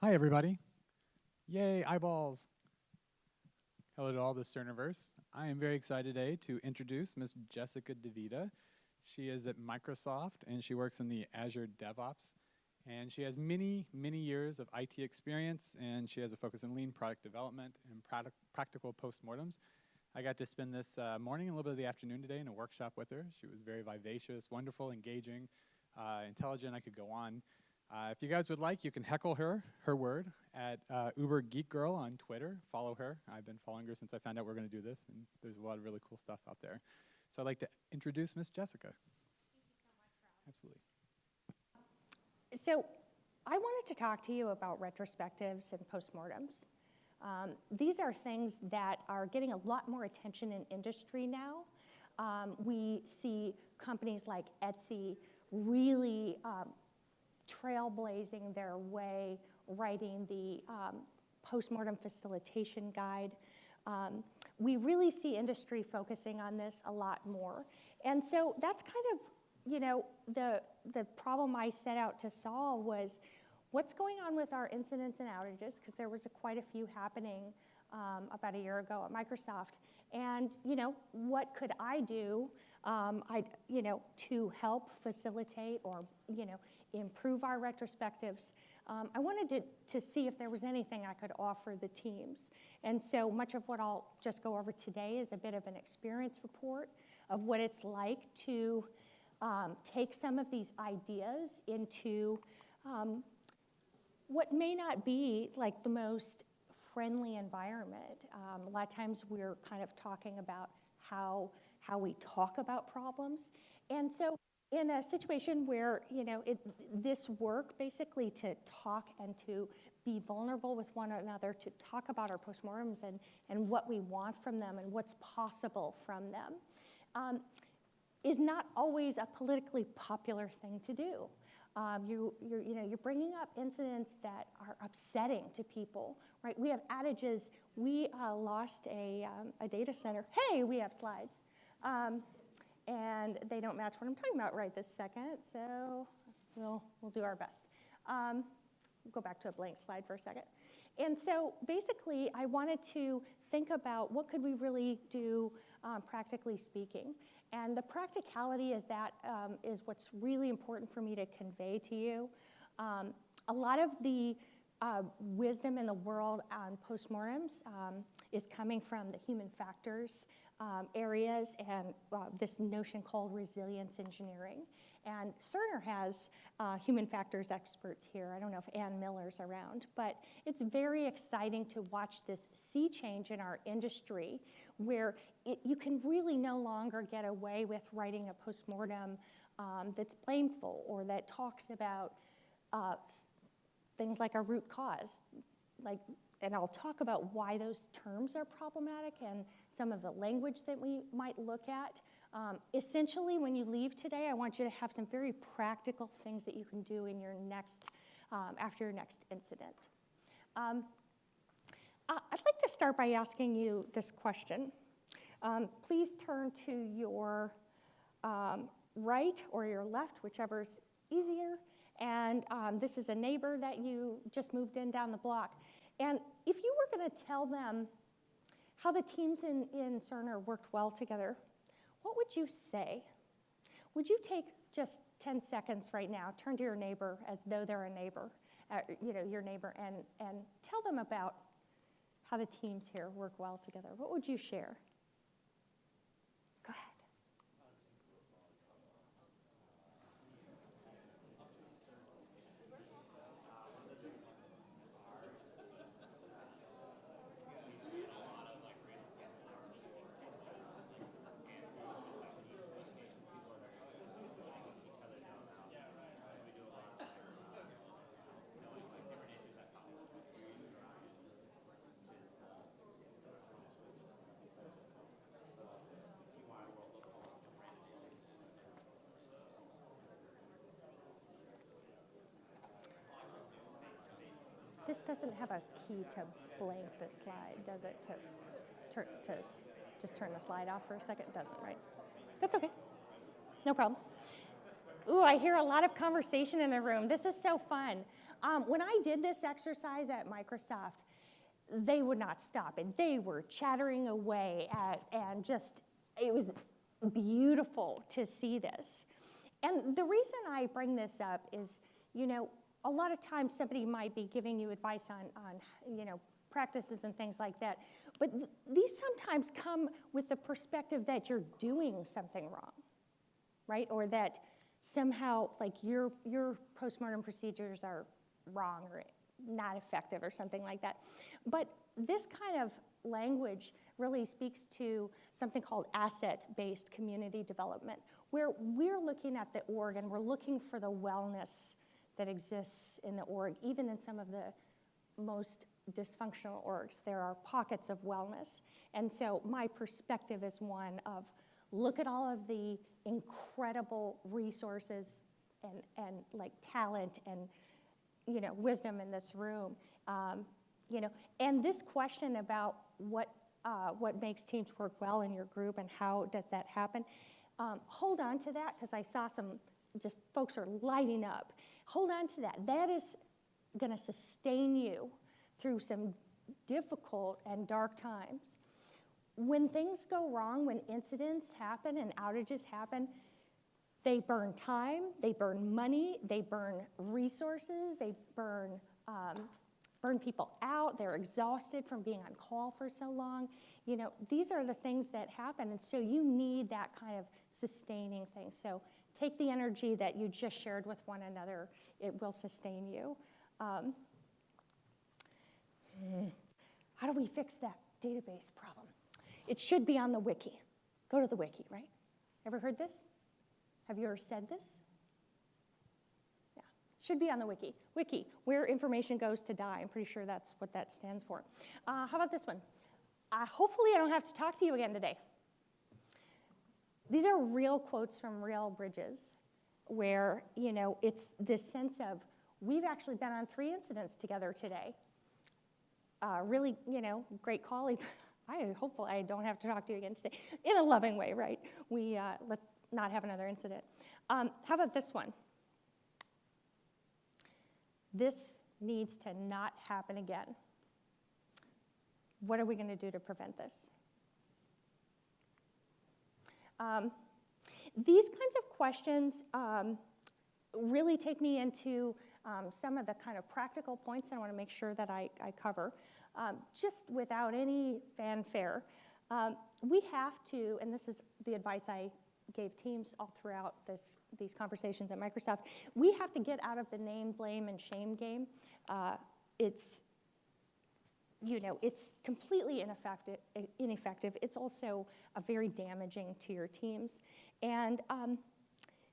Hi, everybody. Yay, eyeballs. Hello to all the Cerniverse. I am very excited today to introduce Miss Jessica DeVita. She is at Microsoft, and she works in the Azure DevOps. And she has many, many years of IT experience, and she has a focus on lean product development and practical postmortems. I got to spend this morning and a little bit of the afternoon today in a workshop with her. She was very vivacious, wonderful, engaging, intelligent. I could go on. If you guys would like, you can heckle her word, at Uber Geek Girl on Twitter. Follow her. I've been following her since I found out we're going to do this, and there's a lot of really cool stuff out there. So I'd like to introduce Miss Jessica. Thank you so much, Rob. Absolutely. So I wanted to talk to you about retrospectives and postmortems. These are things that are getting a lot more attention in industry now. We see companies like Etsy really trailblazing their way, writing the postmortem facilitation guide. We really see industry focusing on this a lot more. And so that's kind of, you know, the problem I set out to solve was what's going on with our incidents and outages, because there was quite a few happening about a year ago at Microsoft. And, you know, what could I do, to help facilitate or, improve our retrospectives? I wanted to see if there was anything I could offer the teams. And so much of what I'll just go over today is a bit of an experience report of what it's like to take some of these ideas into what may not be like the most friendly environment. A lot of times we're kind of talking about how we talk about problems. And so in a situation where, this work basically to talk and to be vulnerable with one another, to talk about our postmortems and what we want from them and what's possible from them, is not always a politically popular thing to do. You're bringing up incidents that are upsetting to people, right? We have outages. We lost a data center. Hey, we have slides. And they don't match what I'm talking about right this second, so we'll do our best. We'll go back to a blank slide for a second. And so basically, I wanted to think about what could we really do practically speaking. And the practicality is what's really important for me to convey to you. A lot of the wisdom in the world on postmortems is coming from the human factors areas and this notion called resilience engineering. And Cerner has human factors experts here. I don't know if Ann Miller's around, but it's very exciting to watch this sea change in our industry where you can really no longer get away with writing a postmortem that's blameful or that talks about things like a root cause. And I'll talk about why those terms are problematic and some of the language that we might look at. Essentially, when you leave today, I want you to have some very practical things that you can do in your next, after your next incident. I'd like to start by asking you this question. Please turn to your right or your left, whichever's easier. And this is a neighbor that you just moved in down the block. And if you were going to tell them how the teams in Cerner worked well together, what would you say? Would you take just 10 seconds right now, turn to your neighbor as though they're a neighbor, your neighbor, and tell them about how the teams here work well together? What would you share? Go ahead. This doesn't have a key to blank the slide, does it? To just turn the slide off for a second? It doesn't, right? That's okay. No problem. Ooh, I hear a lot of conversation in the room. This is so fun. When I did this exercise at Microsoft, they would not stop, and they were chattering away and just, it was beautiful to see this. And the reason I bring this up is, a lot of times somebody might be giving you advice on practices and things like that, but these sometimes come with the perspective that you're doing something wrong, right? Or that somehow, like, your postmortem procedures are wrong or not effective or something like that. But this kind of language really speaks to something called asset-based community development, where we're looking at the org and we're looking for the wellness that exists in the org. Even in some of the most dysfunctional orgs, there are pockets of wellness. And so my perspective is one of, look at all of the incredible resources and like talent and wisdom in this room. And this question about what makes teams work well in your group and how does that happen, hold on to that, because I saw some just folks are lighting up. Hold on to that. That is going to sustain you through some difficult and dark times. When things go wrong, when incidents happen and outages happen, they burn time, they burn money, they burn resources, they burn people out, they're exhausted from being on call for so long. These are the things that happen, and so you need that kind of sustaining thing. So take the energy that you just shared with one another, it will sustain you. How do we fix that database problem? It should be on the wiki. Go to the wiki, right? Ever heard this? Have you ever said this? Yeah, should be on the wiki. Wiki, where information goes to die. I'm pretty sure that's what that stands for. How about this one? Hopefully I don't have to talk to you again today. These are real quotes from real bridges where, it's this sense of, we've actually been on 3 incidents together today. Really, great colleague. Hopefully I don't have to talk to you again today. In a loving way, right? Let's not have another incident. How about this one? This needs to not happen again. What are we going to do to prevent this? These kinds of questions really take me into some of the kind of practical points I want to make sure that I cover. Just without any fanfare, we have to, and this is the advice I gave teams all throughout these conversations at Microsoft, we have to get out of the name, blame, and shame game. It's completely ineffective. It's also very damaging to your teams. And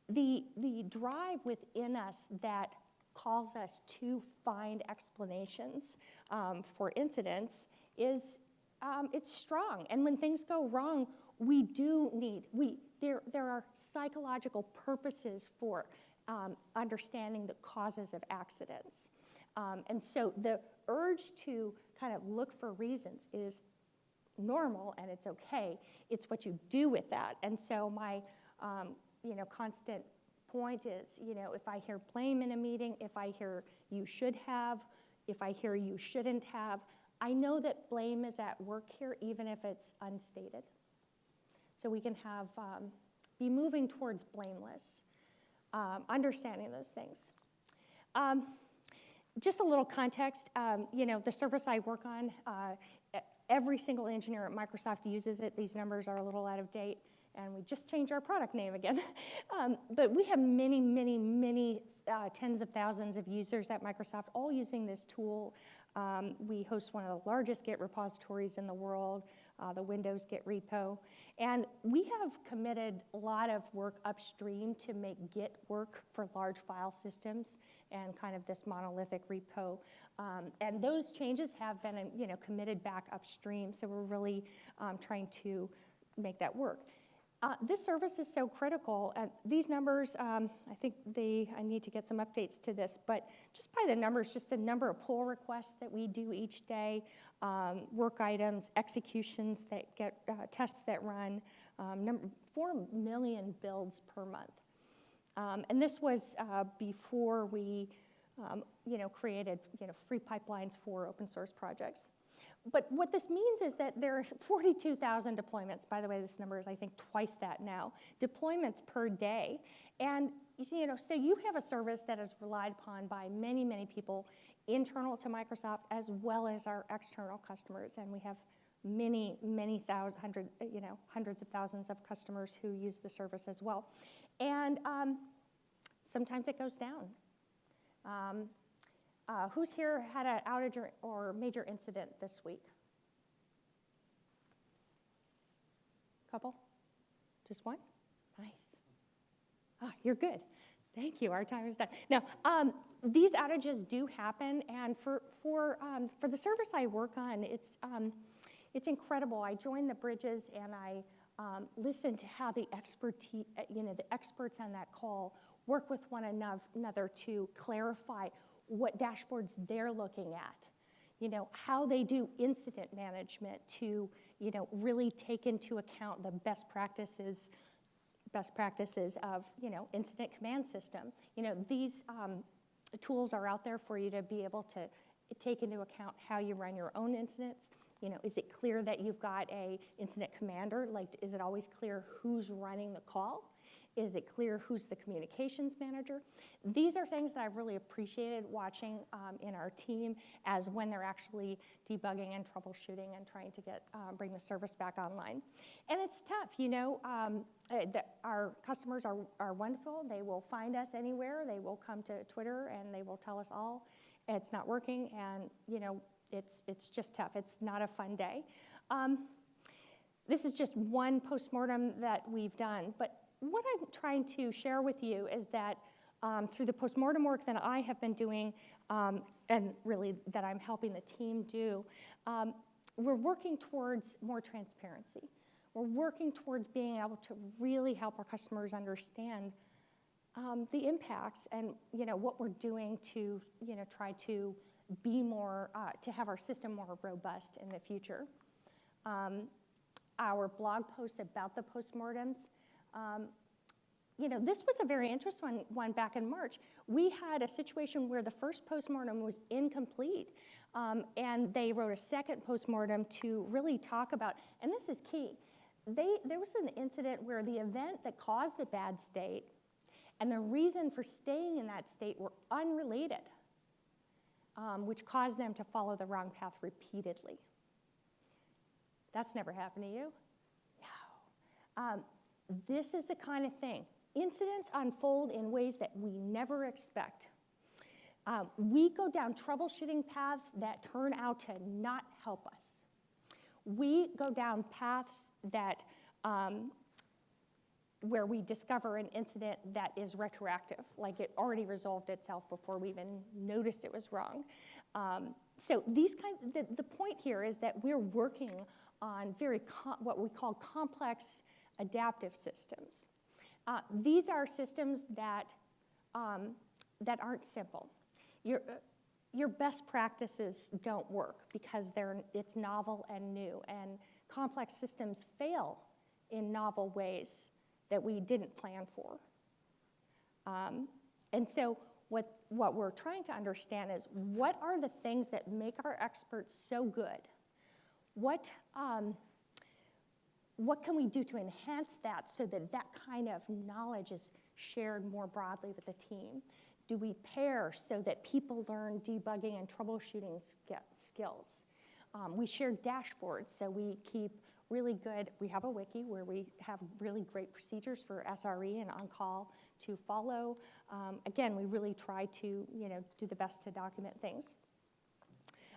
the drive within us that calls us to find explanations for incidents is it's strong. And when things go wrong, there are psychological purposes for understanding the causes of accidents. And so the urge to kind of look for reasons is normal and it's okay. It's what you do with that. And so my constant point is, if I hear blame in a meeting, if I hear you should have, if I hear you shouldn't have, I know that blame is at work here, even if it's unstated. So we can be moving towards blameless, understanding those things. Just a little context, the service I work on, every single engineer at Microsoft uses it. These numbers are a little out of date, and we just changed our product name again. But we have many, many, many tens of thousands of users at Microsoft, all using this tool. We host one of the largest Git repositories in the world, the Windows Git repo. And we have committed a lot of work upstream to make Git work for large file systems and kind of this monolithic repo. And those changes have been committed back upstream, so we're really trying to make that work. This service is so critical. These numbers, I think I need to get some updates to this, but just by the numbers, just the number of pull requests that we do each day, work items, executions that get, tests that run, 4 million builds per month. And this was before we created, free pipelines for open source projects. But what this means is that there are 42,000 deployments. By the way, this number is, I think, twice that now, deployments per day. And, so you have a service that is relied upon by many, many people internal to Microsoft as well as our external customers. And we have many, many hundreds of thousands of customers who use the service as well. And sometimes it goes down. Who's here had an outage or major incident this week? Couple? Just one? Nice. Ah, you're good. Thank you. Our time is done. Now, these outages do happen, and for the service I work on, it's incredible. I join the bridges and I listen to how the experts on that call work with one another to clarify what dashboards they're looking at, how they do incident management to, really take into account the best practices of, incident command system. These tools are out there for you to be able to take into account how you run your own incidents. Is it clear that you've got a incident commander? Like, is it always clear who's running the call? Is it clear who's the communications manager? These are things that I've really appreciated watching in our team as when they're actually debugging and troubleshooting and trying to bring the service back online. And it's tough, our customers are wonderful. They will find us anywhere. They will come to Twitter and they will tell us all it's not working, and it's just tough. It's not a fun day. This is just one postmortem that we've done, but what I'm trying to share with you is that through the postmortem work that I have been doing, and really that I'm helping the team do, we're working towards more transparency. We're working towards being able to really help our customers understand the impacts and what we're doing to try to be more, to have our system more robust in the future. Our blog post about the postmortems, this was a very interesting one back in March. We had a situation where the first postmortem was incomplete, and they wrote a second postmortem to really talk about, and this is key, there was an incident where the event that caused the bad state and the reason for staying in that state were unrelated, which caused them to follow the wrong path repeatedly. That's never happened to you? No. This is the kind of thing. Incidents unfold in ways that we never expect. We go down troubleshooting paths that turn out to not help us. We go down paths that where we discover an incident that is retroactive, like it already resolved itself before we even noticed it was wrong. So these the point here is that we're working on what we call complex adaptive systems. These are systems that aren't simple. Your best practices don't work because it's novel and new, and complex systems fail in novel ways that we didn't plan for. And so what we're trying to understand is, what are the things that make our experts so good? What can we do to enhance that so that that kind of knowledge is shared more broadly with the team? Do we pair so that people learn debugging and troubleshooting skills? We share dashboards, so we keep really good, we have a wiki where we have really great procedures for SRE and on-call to follow. Again, we really try to do the best to document things.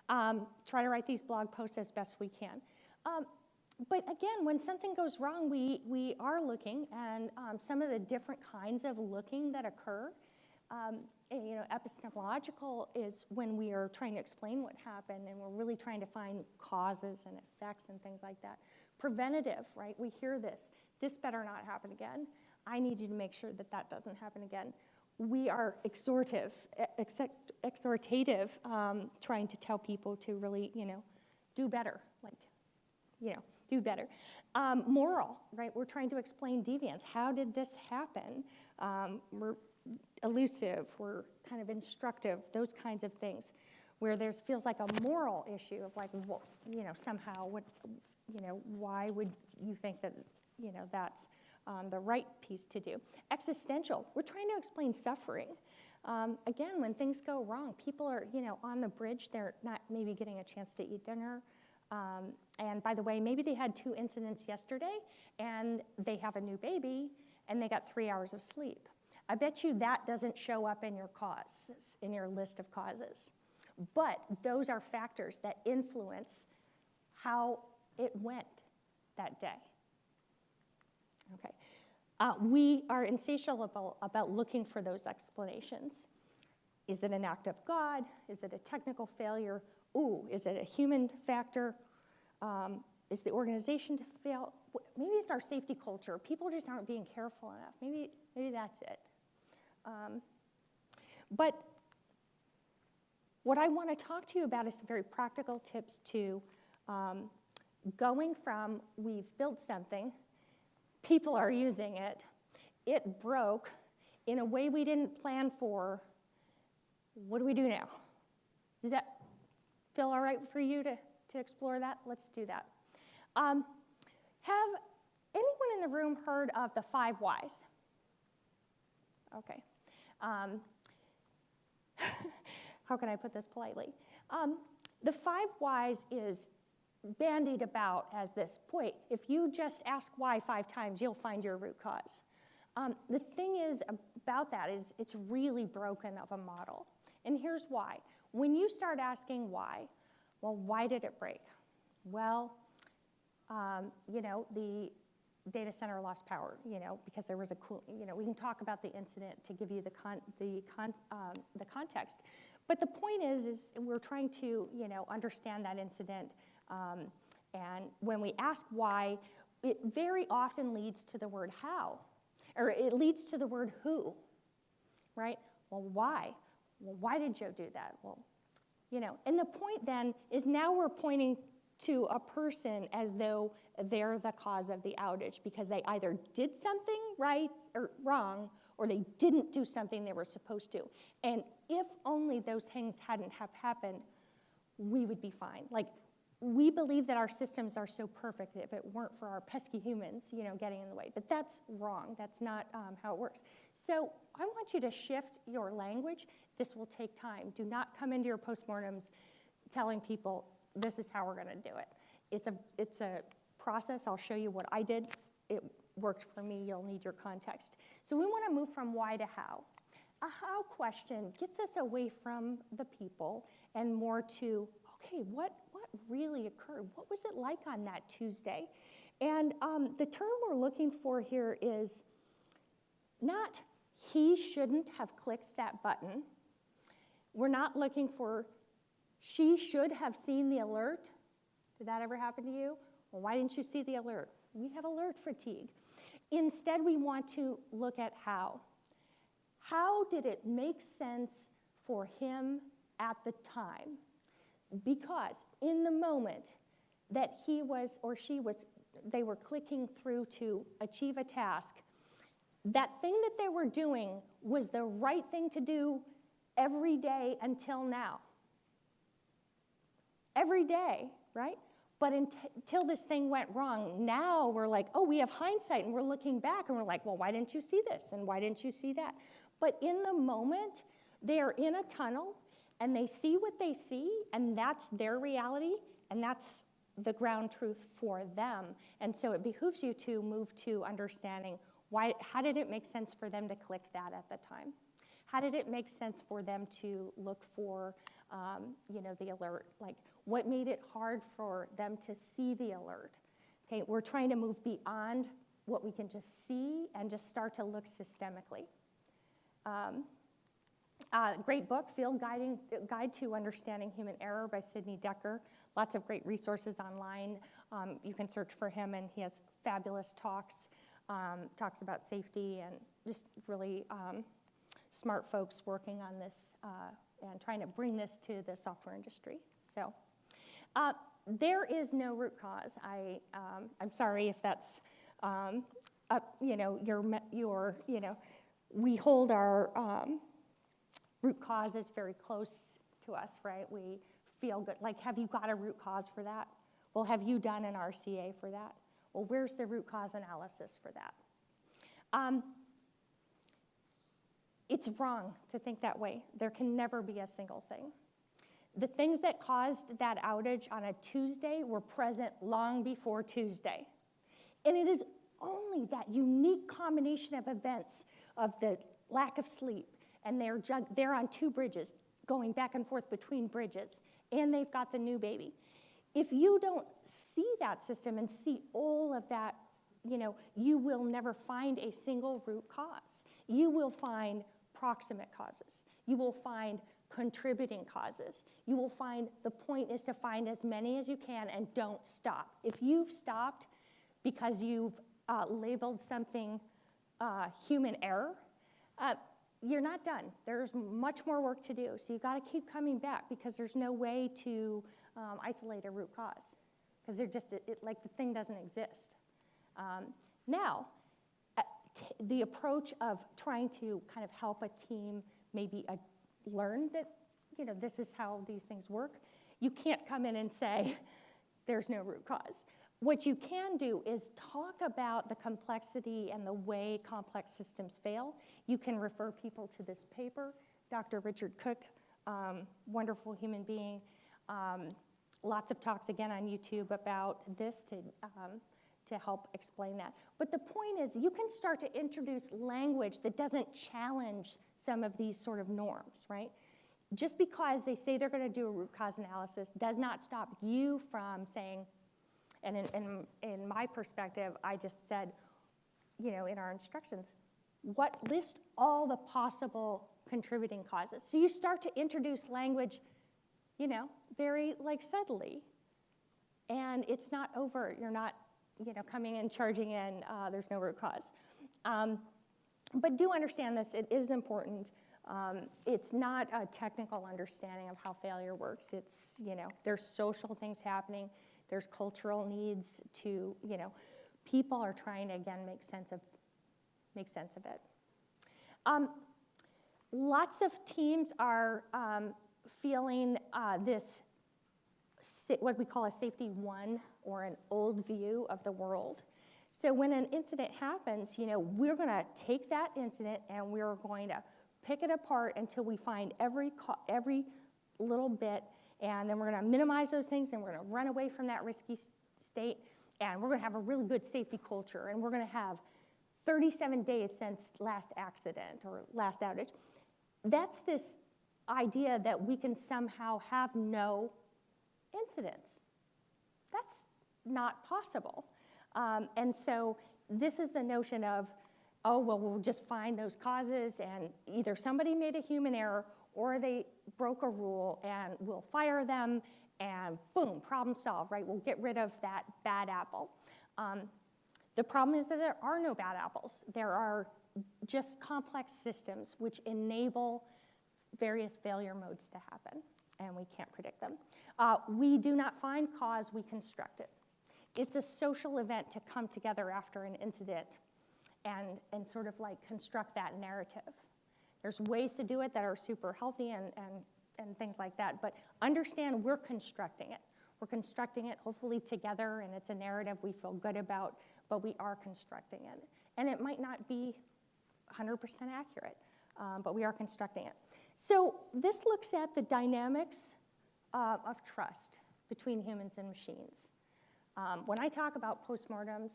Try to write these blog posts as best we can. But again, when something goes wrong, we are looking, and some of the different kinds of looking that occur. Epistemological is when we are trying to explain what happened, and we're really trying to find causes and effects and things like that. Preventative, right? We hear this better not happen again. I need you to make sure that that doesn't happen again. We are exhortative, trying to tell people to really, do better, do better. Moral, right? We're trying to explain deviance. How did this happen? we're elusive, we're kind of instructive, those kinds of things, where there feels like a moral issue of like, well, somehow, why would you think that, that's the right piece to do? Existential, we're trying to explain suffering. Again, when things go wrong, people are, on the bridge, they're not maybe getting a chance to eat dinner. And by the way, maybe they had 2 incidents yesterday, and they have a new baby, and they got 3 hours of sleep. I bet you that doesn't show up in your causes, in your list of causes. But those are factors that influence how it went that day. Okay. We are insatiable about looking for those explanations. Is it an act of God? Is it a technical failure? Ooh, is it a human factor? Is the organization to fail? Maybe it's our safety culture. People just aren't being careful enough. Maybe that's it. But what I want to talk to you about is some very practical tips to going from we've built something, people are using it, it broke in a way we didn't plan for. What do we do now? Does that feel all right for you to explore that? Let's do that. Have anyone in the room heard of the 5 whys? Okay. How can I put this politely? The 5 whys is bandied about as this, boy, if you just ask why 5 times, you'll find your root cause. The thing is about that is it's really broken of a model. And here's why. When you start asking why, well, why did it break? Well, the data center lost power, because there was a cool, we can talk about the incident to give you the context. But the point is we're trying to, understand that incident. And when we ask why, it very often leads to the word how, or it leads to the word who, right? Well, why? Well, why did Joe do that? Well, and the point then is now we're pointing to a person as though they're the cause of the outage because they either did something right or wrong, or they didn't do something they were supposed to. And if only those things hadn't have happened, we would be fine. Like, we believe that our systems are so perfect that if it weren't for our pesky humans, getting in the way. But that's wrong. That's not how it works. So I want you to shift your language. This will take time. Do not come into your postmortems telling people, this is how we're going to do it. It's a process. I'll show you what I did. It worked for me. You'll need your context. So we want to move from why to how. A how question gets us away from the people and more to, okay, what really occurred? What was it like on that Tuesday? And the term we're looking for here is not he shouldn't have clicked that button. We're not looking for she should have seen the alert. Did that ever happen to you? Well, why didn't you see the alert? We have alert fatigue. Instead, we want to look at how. How did it make sense for him at the time? Because in the moment that he was or she was, they were clicking through to achieve a task, that thing that they were doing was the right thing to do every day until now. Every day, right? But until this thing went wrong, now we're like, oh, we have hindsight, and we're looking back, and we're like, well, why didn't you see this, and why didn't you see that? But in the moment, they are in a tunnel, and they see what they see, and that's their reality, and that's the ground truth for them. And so it behooves you to move to understanding how did it make sense for them to click that at the time? How did it make sense for them to look for, the alert? Like, what made it hard for them to see the alert? Okay, we're trying to move beyond what we can just see and just start to look systemically. Great book, Field Guide to Understanding Human Error by Sidney Decker. Lots of great resources online. You can search for him, and he has fabulous talks about safety and just really smart folks working on this and trying to bring this to the software industry. So there is no root cause. I'm sorry if that's your we hold our root causes very close to us, right? We feel good. Like, have you got a root cause for that? Well, have you done an RCA for that? Well, where's the root cause analysis for that? It's wrong to think that way. There can never be a single thing. The things that caused that outage on a Tuesday were present long before Tuesday. And it is only that unique combination of events of the lack of sleep, and they're on 2 bridges, going back and forth between bridges, and they've got the new baby. If you don't see that system and see all of that, you will never find a single root cause. You will find proximate causes. You will find contributing causes. You will find the point is to find as many as you can and don't stop. If you've stopped because you've labeled something human error, you're not done. There's much more work to do. So you've got to keep coming back, because there's no way to isolate a root cause, because they're just like the thing doesn't exist. Now, the approach of trying to kind of help a team maybe learn that, this is how these things work. You can't come in and say, there's no root cause. What you can do is talk about the complexity and the way complex systems fail. You can refer people to this paper. Dr. Richard Cook, wonderful human being. Lots of talks, again, on YouTube about this to help explain that. But the point is, you can start to introduce language that doesn't challenge some of these sort of norms, right? Just because they say they're going to do a root cause analysis does not stop you from saying, and in my perspective, I just said, in our instructions, list all the possible contributing causes. So you start to introduce language, very subtly, and it's not overt. You're not, coming in, charging in, there's no root cause. But do understand this, it is important. It's not a technical understanding of how failure works. It's, there's social things happening. There's cultural needs to, people are trying to, again, make sense of it. Lots of teams are feeling this, what we call a safety one, or an old view of the world. So when an incident happens, we're going to take that incident and we're going to pick it apart until we find every little bit, and then we're going to minimize those things, and we're going to run away from that risky state, and we're going to have a really good safety culture, and we're going to have 37 days since last accident or last outage. That's this idea that we can somehow have no incidents. That's not possible. And so this is the notion of, we'll just find those causes, and either somebody made a human error or they broke a rule, and we'll fire them, and boom, problem solved, right? We'll get rid of that bad apple. The problem is that there are no bad apples. There are just complex systems which enable various failure modes to happen, and we can't predict them. We do not find cause, we construct it. It's a social event to come together after an incident and sort of construct that narrative. There's ways to do it that are super healthy and things like that, but understand we're constructing it. We're constructing it hopefully together, and it's a narrative we feel good about, but we are constructing it. And it might not be 100% accurate, but we are constructing it. So this looks at the dynamics of trust between humans and machines. When I talk about postmortems,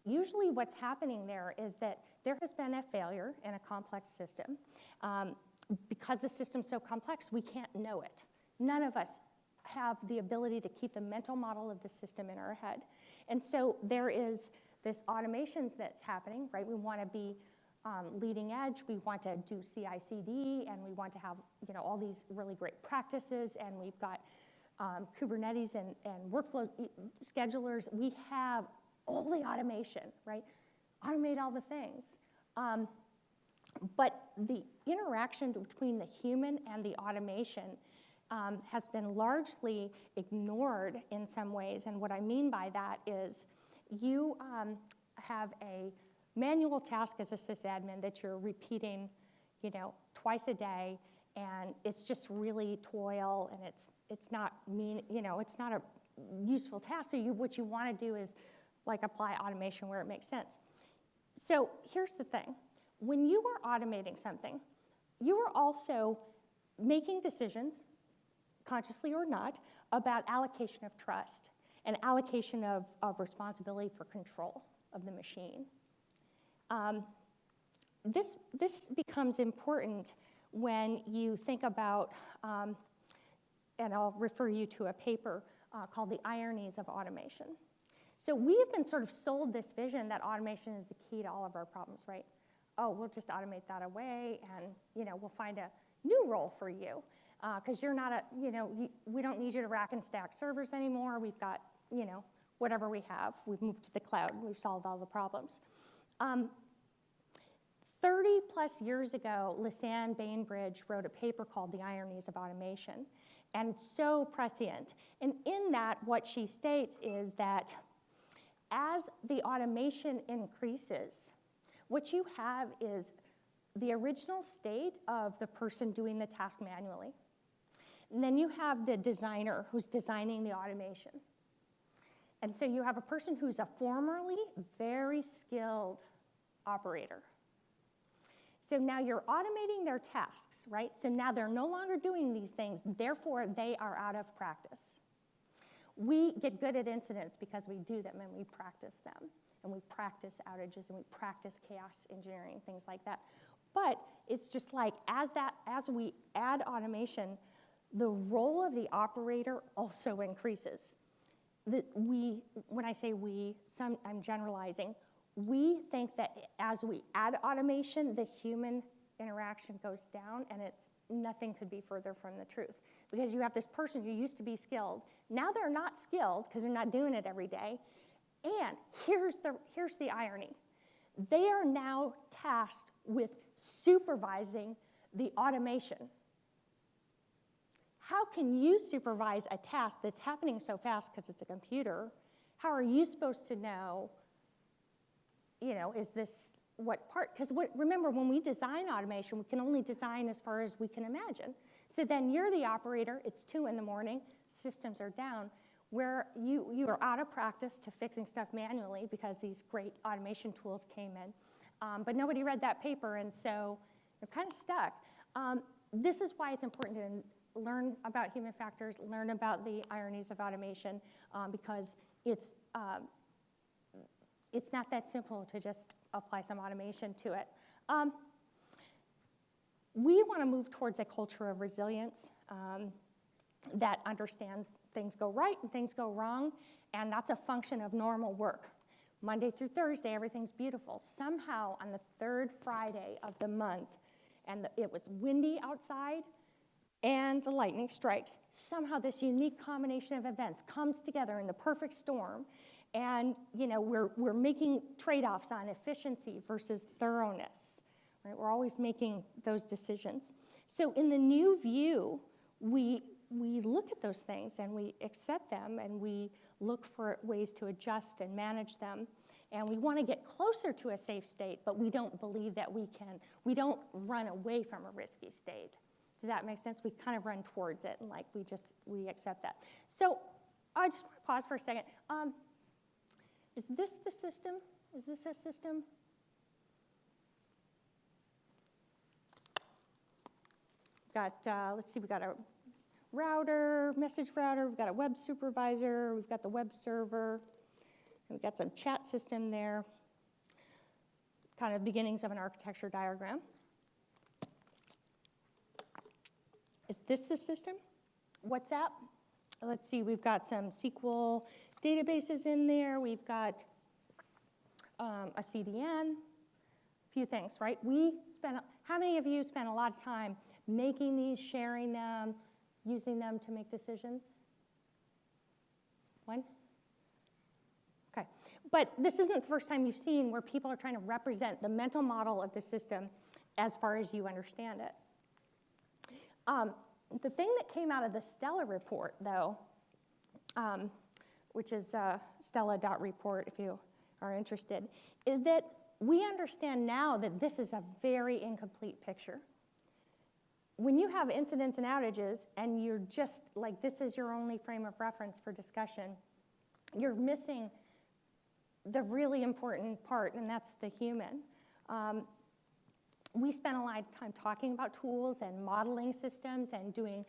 usually what's happening there is that there has been a failure in a complex system. Because the system's so complex, we can't know it. None of us have the ability to keep the mental model of the system in our head. And so there is this automation that's happening, right? We want to be leading edge. We want to do CI/CD, and we want to have all these really great practices, and we've got Kubernetes and workflow schedulers. We have all the automation, right? Automate all the things. But the interaction between the human and the automation has been largely ignored in some ways. And what I mean by that is you have a manual task as a sysadmin that you're repeating, twice a day, and it's just really toil, and it's not it's not a useful task. So what you want to do is like apply automation where it makes sense. So here's the thing. When you are automating something, you are also making decisions, consciously or not, about allocation of trust and allocation of responsibility for control of the machine. This becomes important when you think about, and I'll refer you to a paper called The Ironies of Automation. So we've been sort of sold this vision that automation is the key to all of our problems, right? Oh, we'll just automate that away, and we'll find a new role for you, because you're not we don't need you to rack and stack servers anymore. We've got, whatever we have. We've moved to the cloud. We've solved all the problems. 30 plus years ago, Lisanne Bainbridge wrote a paper called The Ironies of Automation, and it's so prescient. And in that, what she states is that as the automation increases, what you have is the original state of the person doing the task manually. And then you have the designer who's designing the automation. And so you have a person who's a formerly very skilled operator. So now you're automating their tasks, right? So now they're no longer doing these things, therefore they are out of practice. We get good at incidents because we do them and we practice them. And we practice outages and we practice chaos engineering, things like that. But it's just like as we add automation, the role of the operator also increases. When I say we, I'm generalizing, we think that as we add automation, the human interaction goes down, and nothing could be further from the truth. Because you have this person who used to be skilled. Now they're not skilled because they're not doing it every day. And here's the irony. They are now tasked with supervising the automation. How can you supervise a task that's happening so fast because it's a computer? How are you supposed to know, is this what part? Because remember, when we design automation, we can only design as far as we can imagine. So then you're the operator, it's 2 a.m, systems are down, where you are out of practice to fixing stuff manually because these great automation tools came in. But nobody read that paper, and so you're kind of stuck. This is why it's important to learn about human factors, learn about the ironies of automation, because it's not that simple to just apply some automation to it. We want to move towards a culture of resilience that understands things go right and things go wrong, and that's a function of normal work. Monday through Thursday, everything's beautiful. Somehow, on the 3rd Friday of the month, and it was windy outside, and the lightning strikes, somehow this unique combination of events comes together in the perfect storm, and we're making trade-offs on efficiency versus thoroughness. Right? We're always making those decisions. So in the new view, we look at those things and we accept them and we look for ways to adjust and manage them. And we want to get closer to a safe state, but we don't believe that we don't run away from a risky state. Does that make sense? We kind of run towards it, and we accept that. So I just want to pause for a second. Is this the system? Is this a system? Let's see, we've got a router, message router, we've got a web supervisor, we've got the web server, and we've got some chat system there. Kind of beginnings of an architecture diagram. Is this the system? WhatsApp? Let's see, we've got some SQL databases in there. We've got a CDN, a few things, right? How many of you spend a lot of time making these, sharing them, using them to make decisions? One? Okay. But this isn't the first time you've seen where people are trying to represent the mental model of the system as far as you understand it. The thing that came out of the Stella report, though, which is stella.report if you are interested, is that we understand now that this is a very incomplete picture. When you have incidents and outages, and you're just like, this is your only frame of reference for discussion, you're missing the really important part, and that's the human. We spent a lot of time talking about tools and modeling systems and doing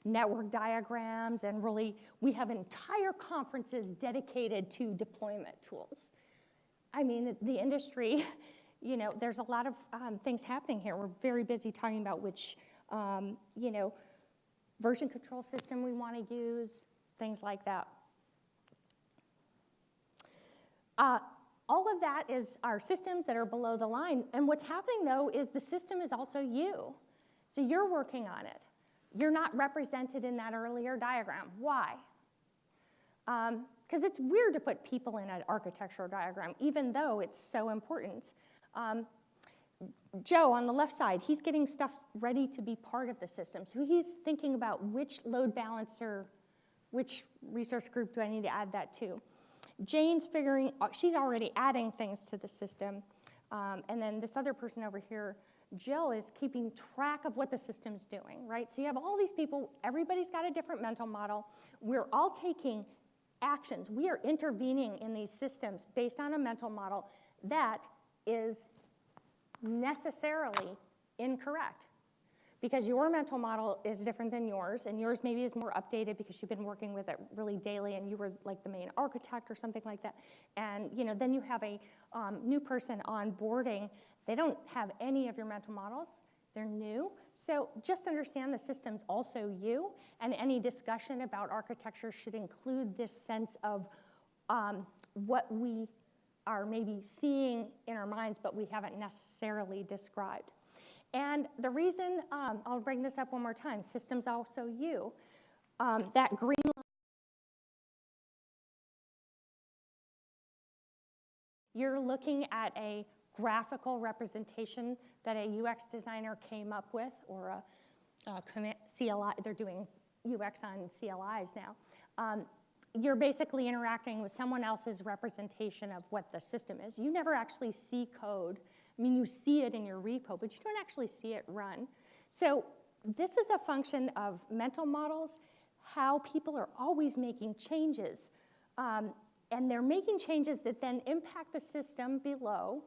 network diagrams, and really, we have entire conferences dedicated to deployment tools. I mean, the industry, you know, there's a lot of things happening here. We're very busy talking about which, you know, version control system we want to use, things like that. All of that is our systems that are below the line. And what's happening, though, is the system is also you. So you're working on it. You're not represented in that earlier diagram. Why? Because it's weird to put people in an architectural diagram, even though it's so important. Joe, on the left side, he's getting stuff ready to be part of the system. So he's thinking about which load balancer, which resource group do I need to add that to? Jane's figuring, she's already adding things to the system. And then this other person over here, Jill, is keeping track of what the system's doing, right? So you have all these people, everybody's got a different mental model. We're all taking actions. We are intervening in these systems based on a mental model that is necessarily incorrect, because your mental model is different than yours, and yours maybe is more updated because you've been working with it really daily and you were like the main architect or something like that. And you know, then you have a new person onboarding. They don't have any of your mental models. They're new. So just understand the system's also you, and any discussion about architecture should include this sense of what we are maybe seeing in our minds, but we haven't necessarily described. And the reason, I'll bring this up one more time, systems also you, that green line, you're looking at a graphical representation that a UX designer came up with, or a CLI, they're doing UX on CLIs now. You're basically interacting with someone else's representation of what the system is. You never actually see code. I mean, you see it in your repo, but you don't actually see it run. So this is a function of mental models, how people are always making changes. And they're making changes that then impact the system below,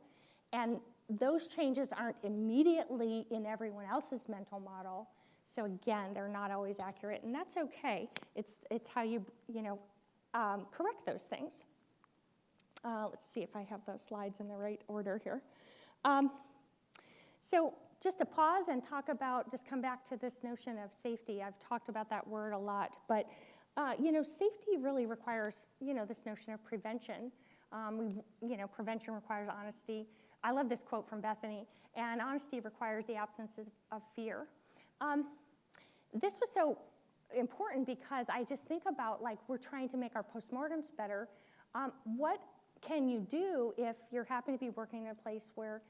and those changes aren't immediately in everyone else's mental model. So again, they're not always accurate, and that's okay. It's how you correct those things. Let's see if I have those slides in the right order here. So just to pause and talk about, just come back to this notion of safety. I've talked about that word a lot, but safety really requires, this notion of prevention. Prevention requires honesty. I love this quote from Bethany, and honesty requires the absence of fear. This was so important because I just think about, like, we're trying to make our postmortems better. What can you do if you're happen to be working in a place where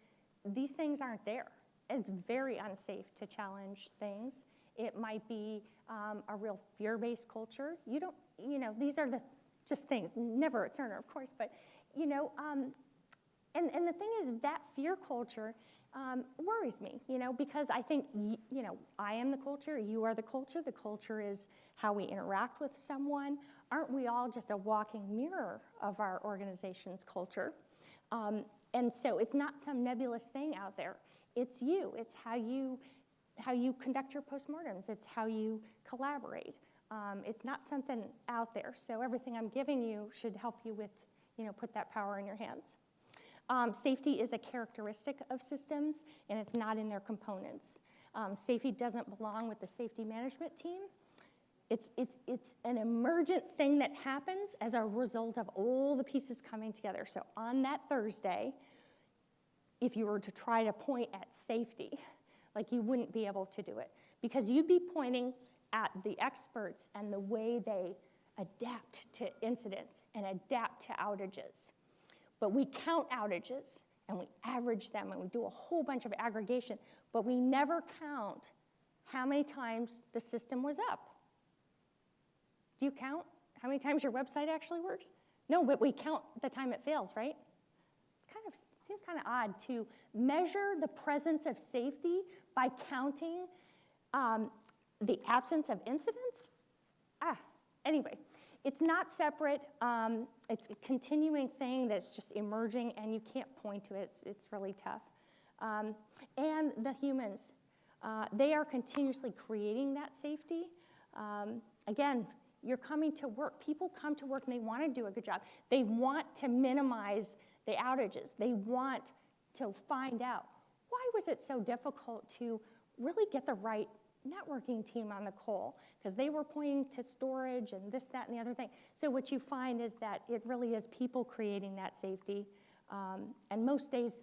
these things aren't there? It's very unsafe to challenge things. It might be a real fear-based culture. You don't, these are the just things. Never at Cerner, of course, but and the thing is, that fear culture worries me, because I think, I am the culture, you are the culture. The culture is how we interact with someone. Aren't we all just a walking mirror of our organization's culture? And so it's not some nebulous thing out there. It's you. It's how you conduct your postmortems. It's how you collaborate. It's not something out there. So everything I'm giving you should help you with, put that power in your hands. Safety is a characteristic of systems, and it's not in their components. Safety doesn't belong with the safety management team. It's an emergent thing that happens as a result of all the pieces coming together. So on that Thursday, if you were to try to point at safety, like, you wouldn't be able to do it, because you'd be pointing at the experts and the way they adapt to incidents and adapt to outages. But we count outages, and we average them, and we do a whole bunch of aggregation, but we never count how many times the system was up. Do you count how many times your website actually works? No, but we count the time it fails, right? It's kind of, seems kind of odd to measure the presence of safety by counting the absence of incidents. Anyway, it's not separate. It's a continuing thing that's just emerging, and you can't point to it. It's really tough. And the humans, they are continuously creating that safety. Again, you're coming to work. People come to work and they want to do a good job. They want to minimize the outages. They want to find out, why was it so difficult to really get the right networking team on the call? Because they were pointing to storage and this, that, and the other thing. So what you find is that it really is people creating that safety. And most days,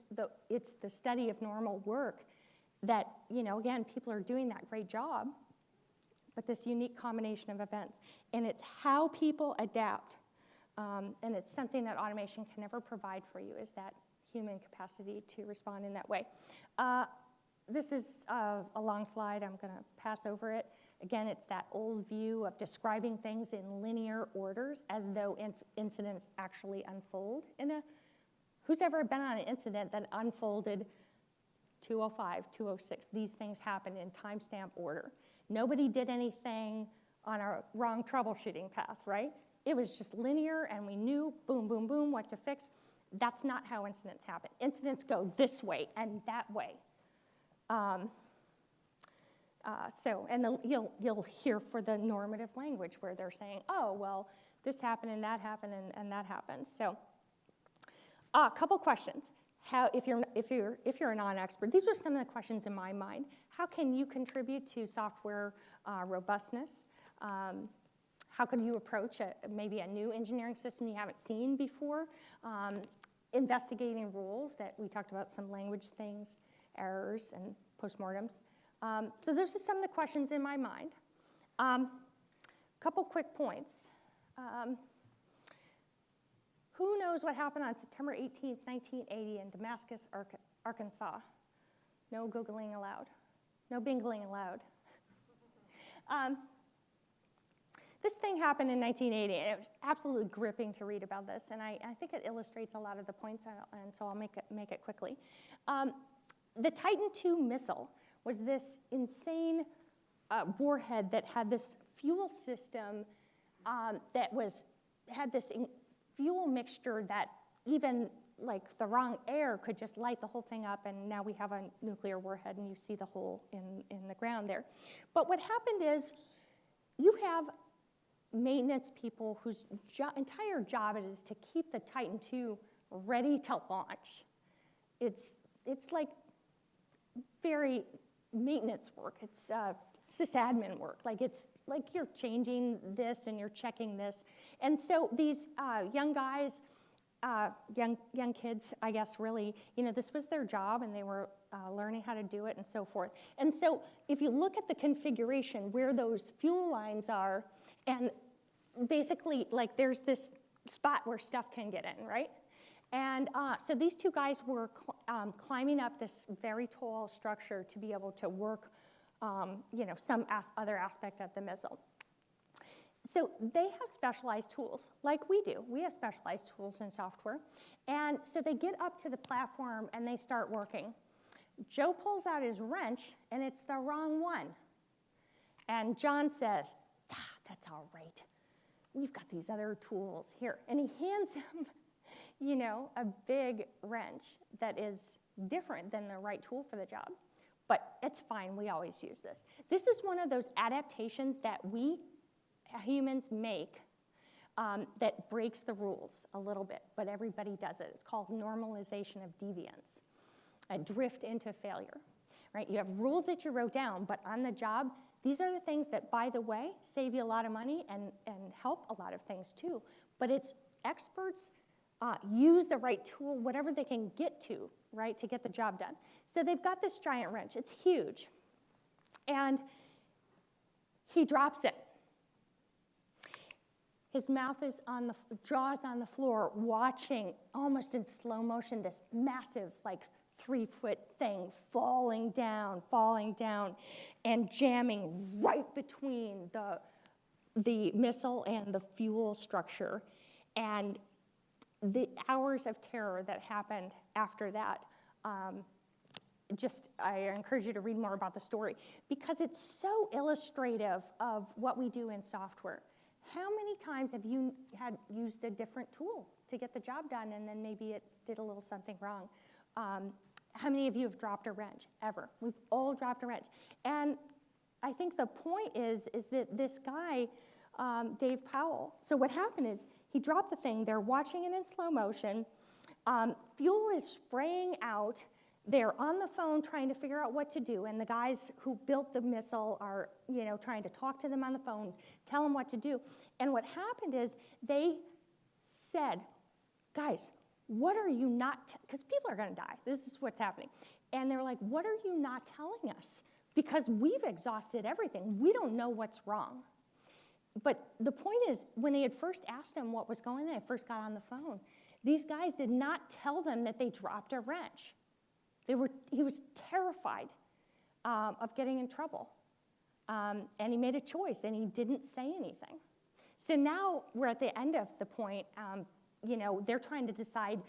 it's the study of normal work that, again, people are doing that great job, but this unique combination of events. And it's how people adapt. And it's something that automation can never provide for you, is that human capacity to respond in that way. This is a long slide. I'm going to pass over it. Again, it's that old view of describing things in linear orders as though incidents actually unfold. Who's ever been on an incident that unfolded 205, 206? These things happen in timestamp order. Nobody did anything on a wrong troubleshooting path, right? It was just linear, and we knew, boom, boom, boom, what to fix. That's not how incidents happen. Incidents go this way and that way. You'll hear for the normative language where they're saying, oh, well, this happened and that happened and that happened. So, a couple questions. If you're a non-expert, these are some of the questions in my mind. How can you contribute to software robustness? How can you approach maybe a new engineering system you haven't seen before? Investigating rules that we talked about, some language things, errors, and postmortems. So those are some of the questions in my mind. Couple quick points. Who knows what happened on September 18th, 1980 in Damascus, Arkansas? No Googling allowed. No Bingling allowed. This thing happened in 1980, and it was absolutely gripping to read about this, and I think it illustrates a lot of the points, and so I'll make it quickly. The Titan II missile was this insane warhead that had this fuel system that had this fuel mixture that even like the wrong air could just light the whole thing up, and now we have a nuclear warhead, and you see the hole in the ground there. But what happened is you have maintenance people whose entire job it is to keep the Titan II ready to launch. It's like very maintenance work. It's sysadmin work. It's like you're changing this and you're checking this. And so these young guys, young kids, I guess, really, this was their job, and they were learning how to do it and so forth. And so if you look at the configuration where those fuel lines are, and basically, there's this spot where stuff can get in, right? And so these two guys were climbing up this very tall structure to be able to work, some other aspect of the missile. So they have specialized tools, like we do. We have specialized tools in software. And so they get up to the platform, and they start working. Joe pulls out his wrench, and it's the wrong one. And John says, that's all right. We've got these other tools here. And he hands him, a big wrench that is different than the right tool for the job. But it's fine, we always use this. This is one of those adaptations that we humans make that breaks the rules a little bit, but everybody does it. It's called normalization of deviance, a drift into failure, right? You have rules that you wrote down, but on the job, these are the things that, by the way, save you a lot of money and help a lot of things too. But it's experts use the right tool, whatever they can get to, right, to get the job done. So they've got this giant wrench. It's huge. And he drops it. His mouth is jaw is on the floor, watching almost in slow motion this massive, 3-foot thing falling down, and jamming right between the missile and the fuel structure. And the hours of terror that happened after that, I encourage you to read more about the story because it's so illustrative of what we do in software. How many times have you used a different tool to get the job done and then maybe it did a little something wrong? How many of you have dropped a wrench ever? We've all dropped a wrench. And I think the point is that this guy, Dave Powell, so what happened is he dropped the thing, they're watching it in slow motion, fuel is spraying out, they're on the phone trying to figure out what to do, and the guys who built the missile are, trying to talk to them on the phone, tell them what to do. And what happened is they said, guys, what are you not, because people are gonna die, this is what's happening. And they're like, what are you not telling us? Because we've exhausted everything, we don't know what's wrong. But the point is, when they had first asked him what was going on, they first got on the phone, these guys did not tell them that they dropped a wrench. He was terrified of getting in trouble. And he made a choice, and he didn't say anything. So now we're at the end of the point, they're trying to decide,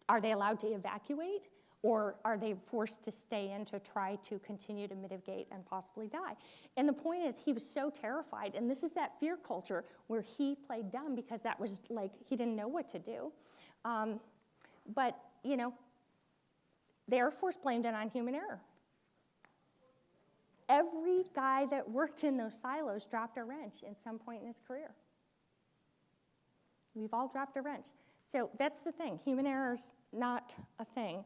are they allowed to evacuate, or are they forced to stay in to try to continue to mitigate and possibly die? And the point is, he was so terrified, and this is that fear culture where he played dumb because that was like, he didn't know what to do. But the Air Force blamed it on human error. Every guy that worked in those silos dropped a wrench at some point in his career. We've all dropped a wrench. So that's the thing. Human error's not a thing.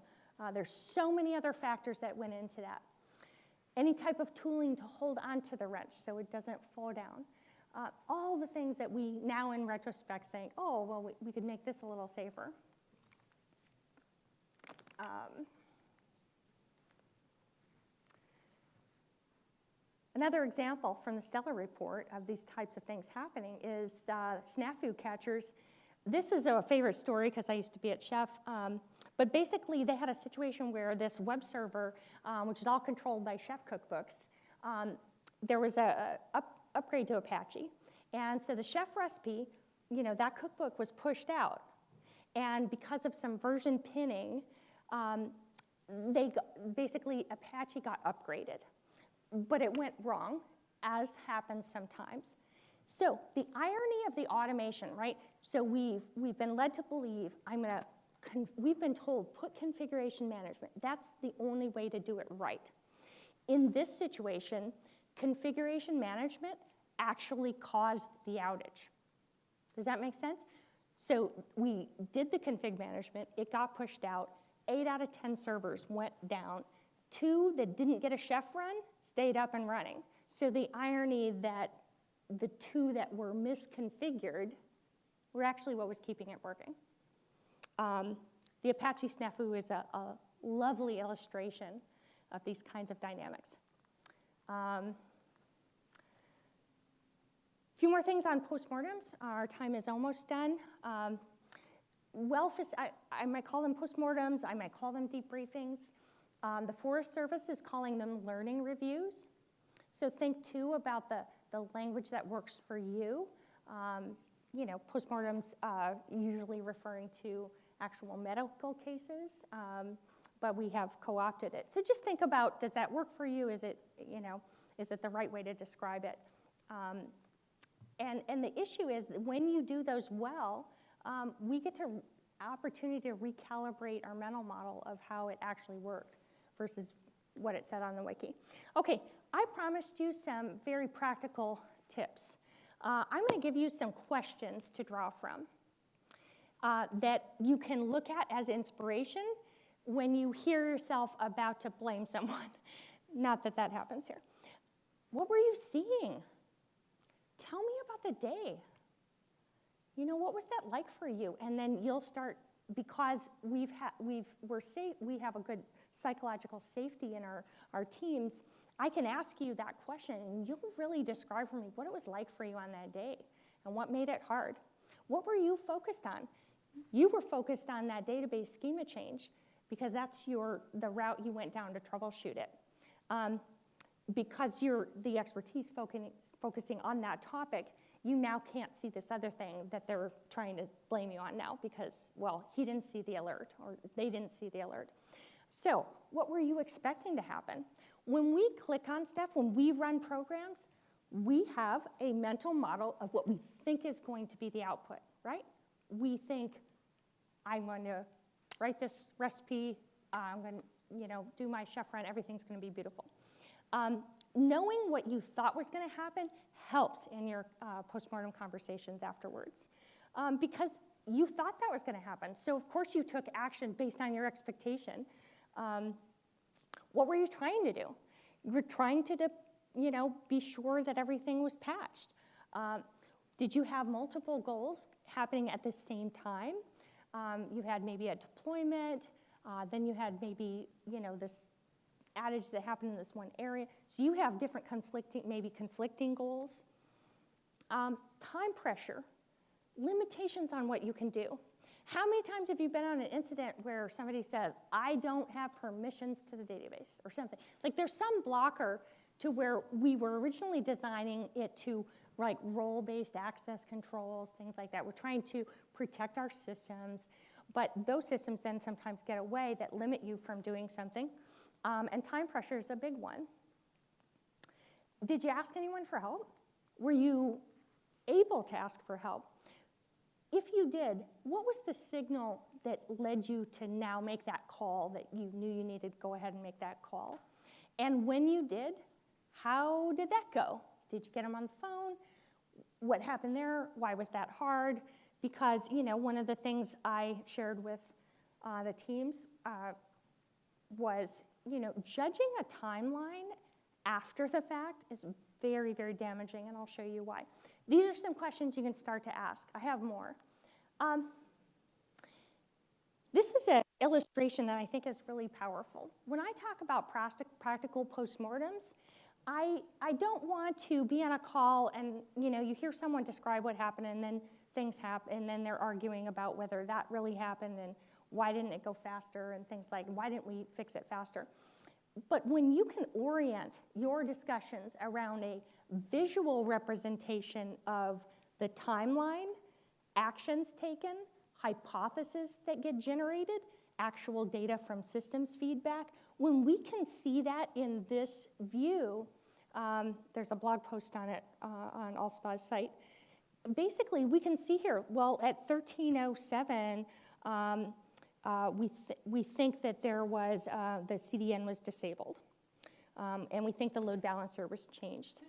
There's so many other factors that went into that. Any type of tooling to hold onto the wrench so it doesn't fall down. All the things that we now in retrospect think, oh, well, we could make this a little safer. Another example from the Stellar report of these types of things happening is snafu catchers. This is a favorite story because I used to be at Chef. But basically, they had a situation where this web server, which is all controlled by Chef cookbooks, there was a upgrade to Apache. And so the Chef recipe, that cookbook was pushed out. And because of some version pinning, basically Apache got upgraded. But it went wrong, as happens sometimes. So the irony of the automation, right? So we've been led to believe, we've been told, put configuration management. That's the only way to do it right. In this situation, configuration management actually caused the outage. Does that make sense? So we did the config management, it got pushed out, 8 out of 10 servers went down, 2 that didn't get a Chef run stayed up and running. So the irony that the 2 that were misconfigured were actually what was keeping it working. The Apache snafu is a lovely illustration of these kinds of dynamics. A few more things on postmortems. Our time is almost done. I might call them postmortems, I might call them debriefings. The Forest Service is calling them learning reviews. So think too about the language that works for you. Postmortems usually referring to actual medical cases, but we have co-opted it. So just think about, does that work for you? Is it the right way to describe it? And the issue is that when you do those well, we get to opportunity to recalibrate our mental model of how it actually worked versus what it said on the wiki. Okay, I promised you some very practical tips. I'm going to give you some questions to draw from that you can look at as inspiration when you hear yourself about to blame someone. Not that that happens here. What were you seeing? Tell me about the day. What was that like for you? And then you'll start, because we have a good psychological safety in our teams, I can ask you that question and you'll really describe for me what it was like for you on that day and what made it hard. What were you focused on? You were focused on that database schema change because that's the route you went down to troubleshoot it. because you're the expertise focusing on that topic, you now can't see this other thing that they're trying to blame you on now because, well, he didn't see the alert or they didn't see the alert. So what were you expecting to happen? When we click on stuff, when we run programs, we have a mental model of what we think is going to be the output, right? We think, I'm going to write this recipe, I'm going to do my chef run, everything's going to be beautiful. Knowing what you thought was going to happen helps in your postmortem conversations afterwards because you thought that was going to happen. So of course you took action based on your expectation. What were you trying to do? You were trying to be sure that everything was patched. Did you have multiple goals happening at the same time? You had maybe a deployment, then you had maybe this outage that happened in this one area. So you have different conflicting goals. Time pressure, limitations on what you can do. How many times have you been on an incident where somebody says, I don't have permissions to the database or something? Like there's some blocker to where we were originally designing it to like role-based access controls, things like that. We're trying to protect our systems, but those systems then sometimes get away that limit you from doing something. And time pressure is a big one. Did you ask anyone for help? Were you able to ask for help? If you did, what was the signal that led you to now make that call that you knew you needed to go ahead and make that call? And when you did, how did that go? Did you get them on the phone? What happened there? Why was that hard? Because, one of the things I shared with the teams was, judging a timeline after the fact is very, very damaging, and I'll show you why. These are some questions you can start to ask. I have more. This is an illustration that I think is really powerful. When I talk about practical postmortems, I don't want to be on a call and you hear someone describe what happened and then things happen and then they're arguing about whether that really happened and why didn't it go faster and things like why didn't we fix it faster. But when you can orient your discussions around a visual representation of the timeline, actions taken, hypotheses that get generated, actual data from systems feedback, when we can see that in this view, there's a blog post on it on AllSpa's site. Basically, we can see here, well, at 1307, we think that there was, the CDN was disabled. And we think the load balancer was changed.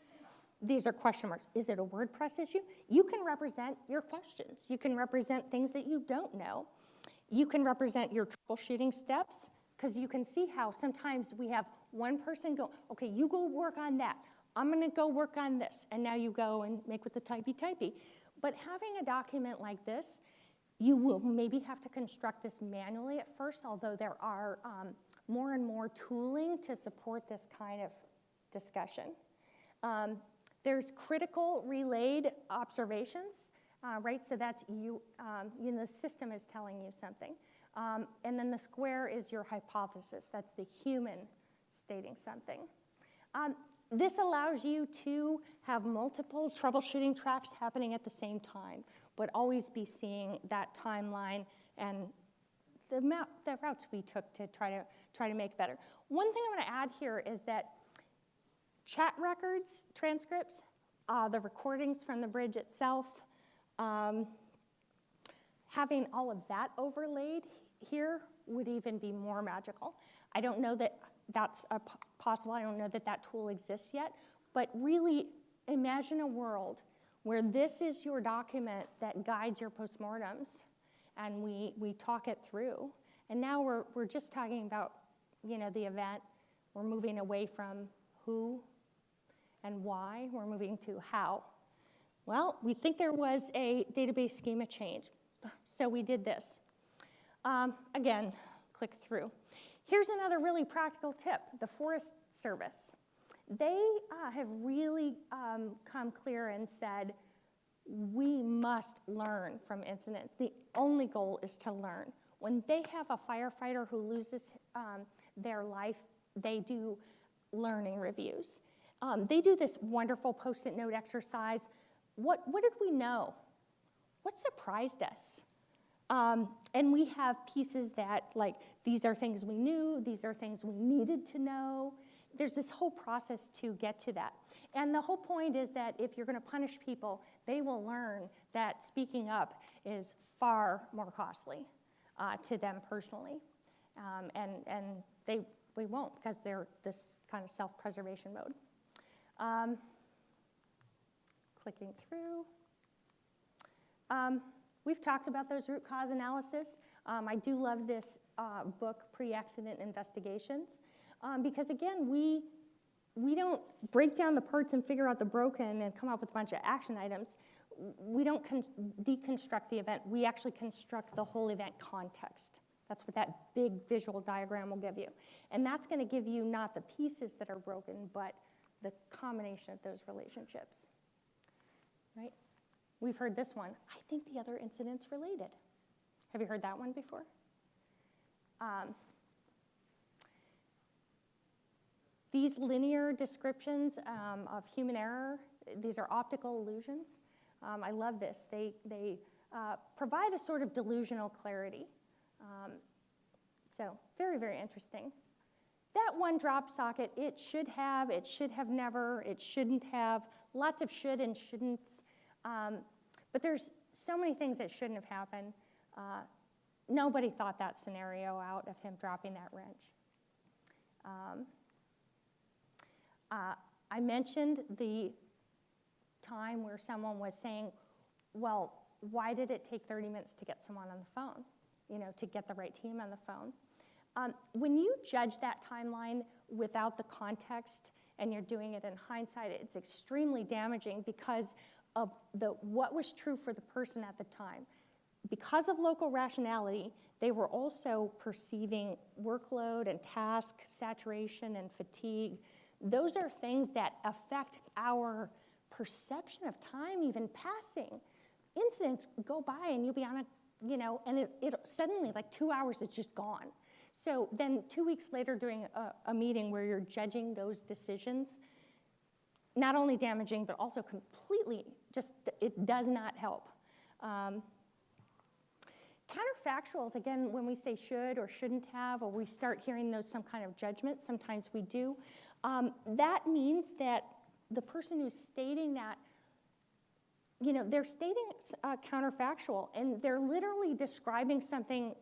These are question marks. Is it a WordPress issue? You can represent your questions. You can represent things that you don't know. You can represent your troubleshooting steps, because you can see how sometimes we have one person go, okay, you go work on that. I'm gonna go work on this. And now you go and make with the typey. But having a document like this, you will maybe have to construct this manually at first, although there are more and more tooling to support this kind of discussion. There's critical relayed observations, right? So that's you, the system is telling you something. And then the square is your hypothesis. That's the human stating something. This allows you to have multiple troubleshooting tracks happening at the same time, but always be seeing that timeline and the routes we took to try to make better. One thing I'm going to add here is that chat records, transcripts, the recordings from the bridge itself, having all of that overlaid here would even be more magical. I don't know that that's possible. I don't know that that tool exists yet, but really imagine a world where this is your document that guides your postmortems, and we talk it through. And now we're just talking about, the event. We're moving away from who and why. We're moving to how. Well, we think there was a database schema change, so we did this. Again, click through. Here's another really practical tip, the Forest Service. They have really come clear and said, we must learn from incidents. The only goal is to learn. When they have a firefighter who loses their life, they do learning reviews. They do this wonderful Post-it note exercise. What did we know? What surprised us? And we have pieces that, like, these are things we knew, these are things we needed to know. There's this whole process to get to that. And the whole point is that if you're going to punish people, they will learn that speaking up is far more costly to them personally. And we won't, because they're this kind of self-preservation mode. Clicking through. We've talked about those root cause analysis. I do love this book, Pre-Accident Investigations, because again, we don't break down the parts and figure out the broken and come up with a bunch of action items. We don't deconstruct the event. We actually construct the whole event context. That's what that big visual diagram will give you. And that's going to give you not the pieces that are broken, but the combination of those relationships, right? We've heard this one. I think the other incident's related. Have you heard that one before? These linear descriptions of human error, these are optical illusions. I love this. They provide a sort of delusional clarity. So very, very interesting. That one drop socket, it should have never, it shouldn't have, lots of should and shouldn'ts. But there's so many things that shouldn't have happened. Nobody thought that scenario out of him dropping that wrench. I mentioned the time where someone was saying, well, why did it take 30 minutes to get someone on the phone? To get the right team on the phone. When you judge that timeline without the context and you're doing it in hindsight, it's extremely damaging because of what was true for the person at the time. Because of local rationality, they were also perceiving workload and task saturation and fatigue. Those are things that affect our perception of time even passing. Incidents go by and you'll be on a, and it suddenly, like 2 hours, it's just gone. So then 2 weeks later doing a meeting where you're judging those decisions, not only damaging, but also completely just, it does not help. Counterfactuals, again, when we say should or shouldn't have, or we start hearing those some kind of judgment, sometimes we do, that means that the person who's stating that, they're stating counterfactual, and they're literally describing something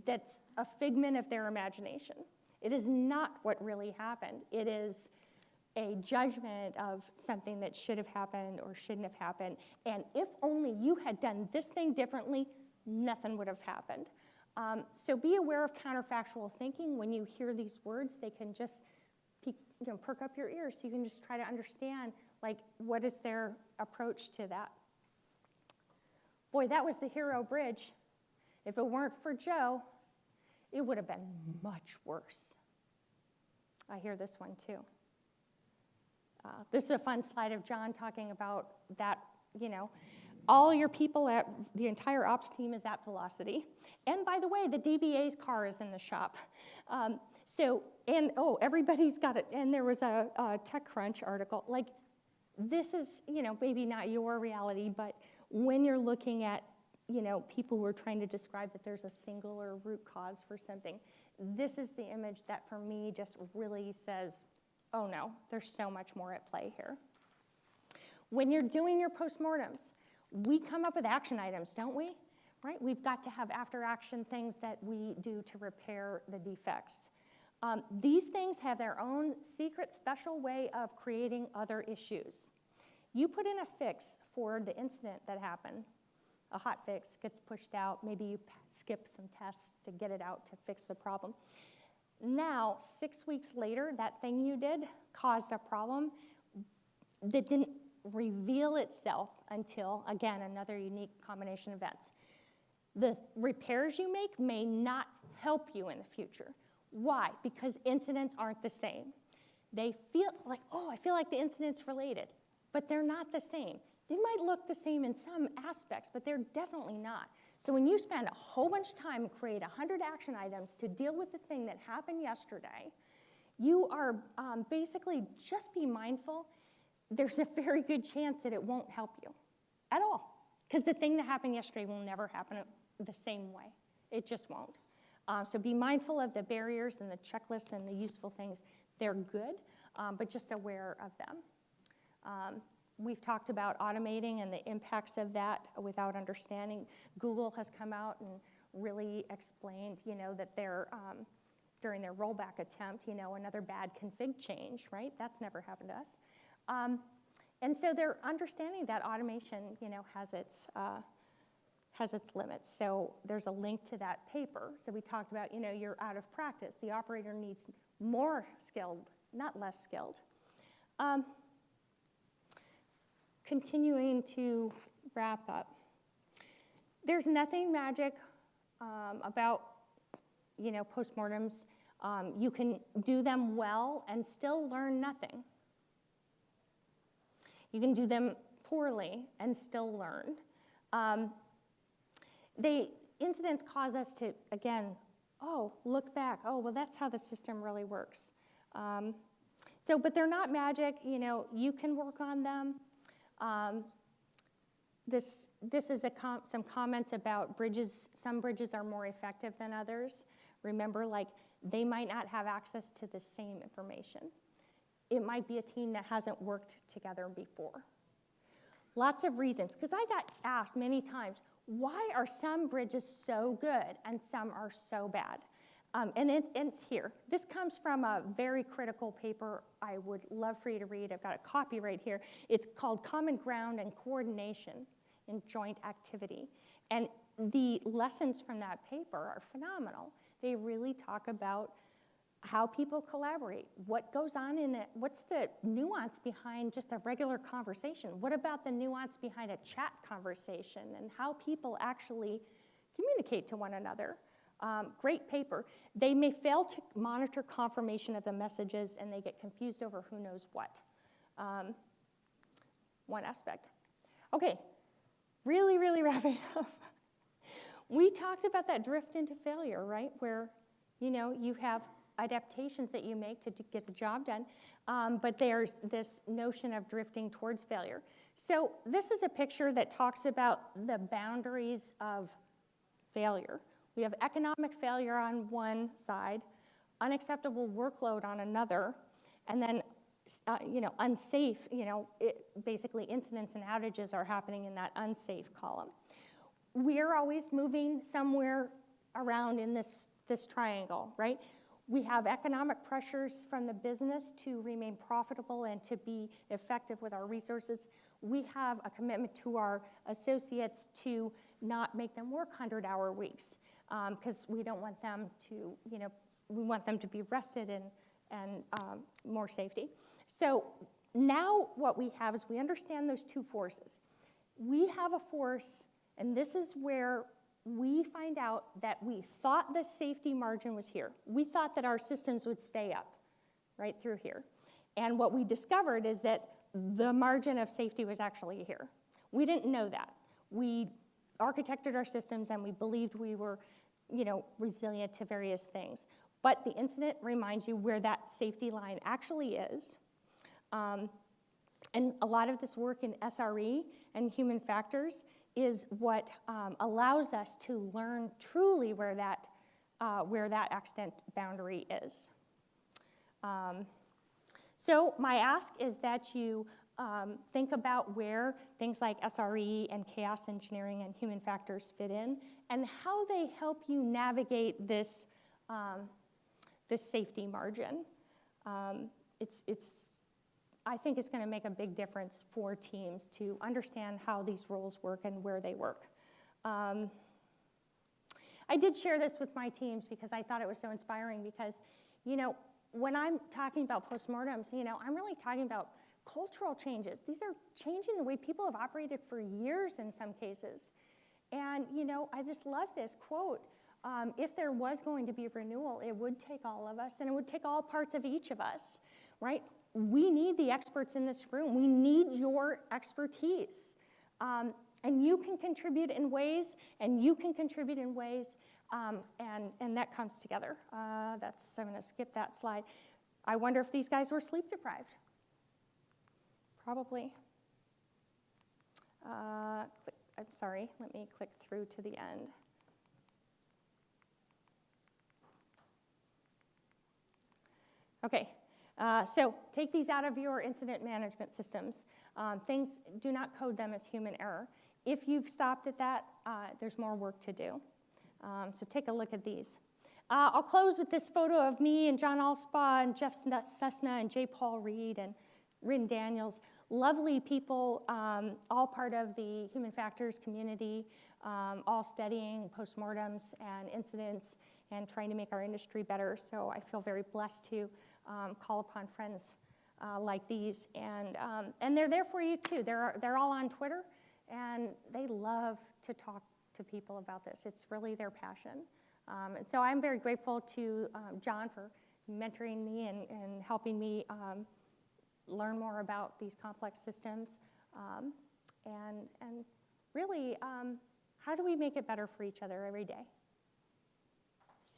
that's a figment of their imagination. It is not what really happened. It is a judgment of something that should have happened or shouldn't have happened. And if only you had done this thing differently, nothing would have happened. So be aware of counterfactual thinking. When you hear these words, they can just perk up your ears so you can just try to understand, like, what is their approach to that. Boy, that was the hero bridge. If it weren't for Joe, it would have been much worse. I hear this one too. This is a fun slide of John talking about that, all your people at the entire ops team is at Velocity. And by the way, the DBA's car is in the shop. Everybody's got it. And there was a TechCrunch article. Like, this is, maybe not your reality, but when you're looking at, people who are trying to describe that there's a singular root cause for something, this is the image that for me just really says, oh no, there's so much more at play here. When you're doing your postmortems, we come up with action items, don't we? Right? We've got to have after-action things that we do to repair the defects. These things have their own secret, special way of creating other issues. You put in a fix for the incident that happened. A hot fix gets pushed out. Maybe you skip some tests to get it out to fix the problem. Now, 6 weeks later, that thing you did caused a problem that didn't reveal itself until, again, another unique combination of events. The repairs you make may not help you in the future. Why? Because incidents aren't the same. They feel like, oh, I feel like the incident's related, but they're not the same. They might look the same in some aspects, but they're definitely not. So when you spend a whole bunch of time and create 100 action items to deal with the thing that happened yesterday, you are basically just be mindful. There's a very good chance that it won't help you at all. Because the thing that happened yesterday will never happen the same way. It just won't. So be mindful of the barriers and the checklists and the useful things. They're good, but just aware of them. We've talked about automating and the impacts of that without understanding. Google has come out and really explained, that they're, during their rollback attempt, another bad config change, right? That's never happened to us. And so they're understanding that automation, has its limits. So there's a link to that paper. So we talked about, you're out of practice. The operator needs more skilled, not less skilled. Continuing to wrap up. There's nothing magic about, postmortems. You can do them well and still learn nothing. You can do them poorly and still learn. Incidents cause us to, again, look back. Well, that's how the system really works. But they're not magic. You can work on them. This is some comments about bridges. Some bridges are more effective than others. Remember, they might not have access to the same information. It might be a team that hasn't worked together before. Lots of reasons, because I got asked many times, why are some bridges so good and some are so bad? And it's here. This comes from a very critical paper I would love for you to read. I've got a copy right here. It's called Common Ground and Coordination in Joint Activity. And the lessons from that paper are phenomenal. They really talk about how people collaborate, what goes on in it, what's the nuance behind just a regular conversation? What about the nuance behind a chat conversation and how people actually communicate to one another? Great paper. They may fail to monitor confirmation of the messages and they get confused over who knows what. One aspect. Okay, really, really wrapping up. We talked about that drift into failure, right? Where, you have adaptations that you make to get the job done, but there's this notion of drifting towards failure. So this is a picture that talks about the boundaries of failure. We have economic failure on one side, unacceptable workload on another, and then unsafe, basically incidents and outages are happening in that unsafe column. We're always moving somewhere around in this triangle, right? We have economic pressures from the business to remain profitable and to be effective with our resources. We have a commitment to our associates to not make them work 100-hour weeks because we don't want them to, we want them to be rested and more safety. So now what we have is we understand those two forces. We have a force, and this is where we find out that we thought the safety margin was here. We thought that our systems would stay up right through here. And what we discovered is that the margin of safety was actually here. We didn't know that. We architected our systems and we believed we were, resilient to various things. But the incident reminds you where that safety line actually is. And a lot of this work in SRE and human factors is what allows us to learn truly where that accident boundary is. So my ask is that you think about where things like SRE and chaos engineering and human factors fit in and how they help you navigate this safety margin. I think it's going to make a big difference for teams to understand how these roles work and where they work. I did share this with my teams because I thought it was so inspiring because, when I'm talking about postmortems, I'm really talking about cultural changes. These are changing the way people have operated for years in some cases. And, I just love this quote. If there was going to be renewal, it would take all of us and it would take all parts of each of us, right? We need the experts in this room. We need your expertise. And you can contribute in ways, and you can contribute in ways, and that comes together. I'm going to skip that slide. I wonder if these guys were sleep deprived. Probably. I'm sorry, let me click through to the end. Okay, so take these out of your incident management systems. Do not code them as human error. If you've stopped at that, there's more work to do. So take a look at these. I'll close with this photo of me and John Allspaw and Jeff Cessna and J. Paul Reed and Rin Daniels. Lovely people, all part of the human factors community, all studying postmortems and incidents and trying to make our industry better. So I feel very blessed to call upon friends like these. And they're there for you too. They're all on Twitter, and they love to talk to people about this. It's really their passion. And so I'm very grateful to John for mentoring me and helping me learn more about these complex systems. And really, how do we make it better for each other every day?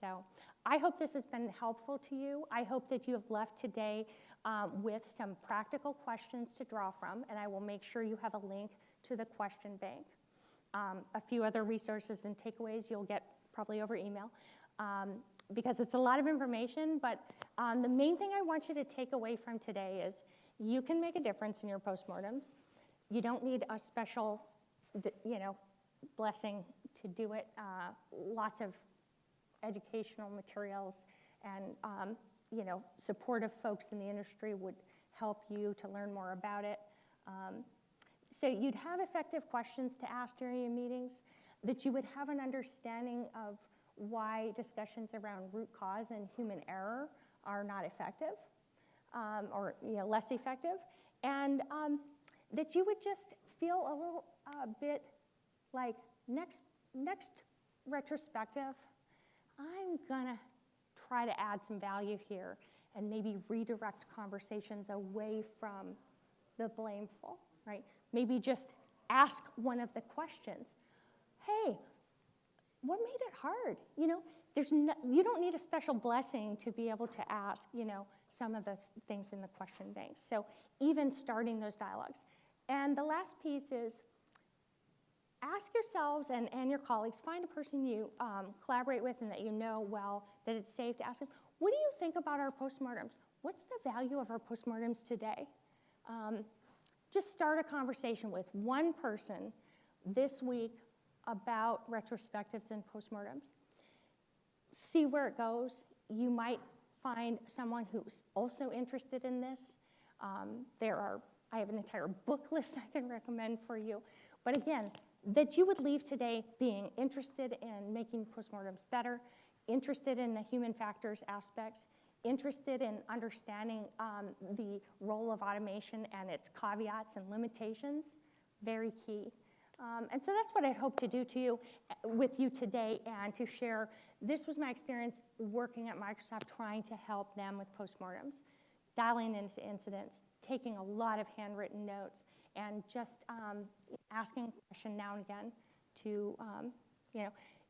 So I hope this has been helpful to you. I hope that you have left today with some practical questions to draw from, and I will make sure you have a link to the question bank. A few other resources and takeaways you'll get probably over email, because it's a lot of information, but the main thing I want you to take away from today is you can make a difference in your postmortems. You don't need a special, blessing to do it. Lots of educational materials and supportive folks in the industry would help you to learn more about it. So you'd have effective questions to ask during your meetings, that you would have an understanding of why discussions around root cause and human error are not effective, or less effective, and that you would just feel a little bit like next retrospective, I'm gonna try to add some value here and maybe redirect conversations away from the blameful, right? Maybe just ask one of the questions. Hey, what made it hard? You don't need a special blessing to be able to ask, some of the things in the question banks. So even starting those dialogues. And the last piece is ask yourselves and your colleagues, find a person you collaborate with and that you know well, that it's safe to ask them, what do you think about our postmortems? What's the value of our postmortems today? Just start a conversation with one person this week about retrospectives and postmortems. See where it goes. You might find someone who's also interested in this. I have an entire book list I can recommend for you. But again, that you would leave today being interested in making postmortems better, interested in the human factors aspects, interested in understanding the role of automation and its caveats and limitations, very key. And so that's what I hope to do with you today, and to share. This was my experience working at Microsoft, trying to help them with postmortems, dialing into incidents, taking a lot of handwritten notes, and just asking a question now and again to,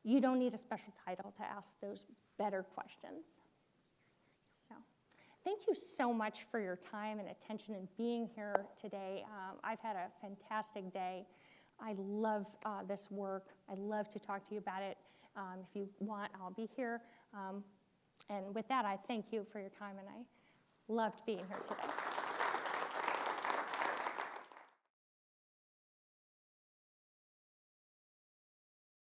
you don't need a special title to ask those better questions. So thank you so much for your time and attention and being here today. I've had a fantastic day. I love this work. I love to talk to you about it. If you want, I'll be here. And with that, I thank you for your time, and I loved being here today.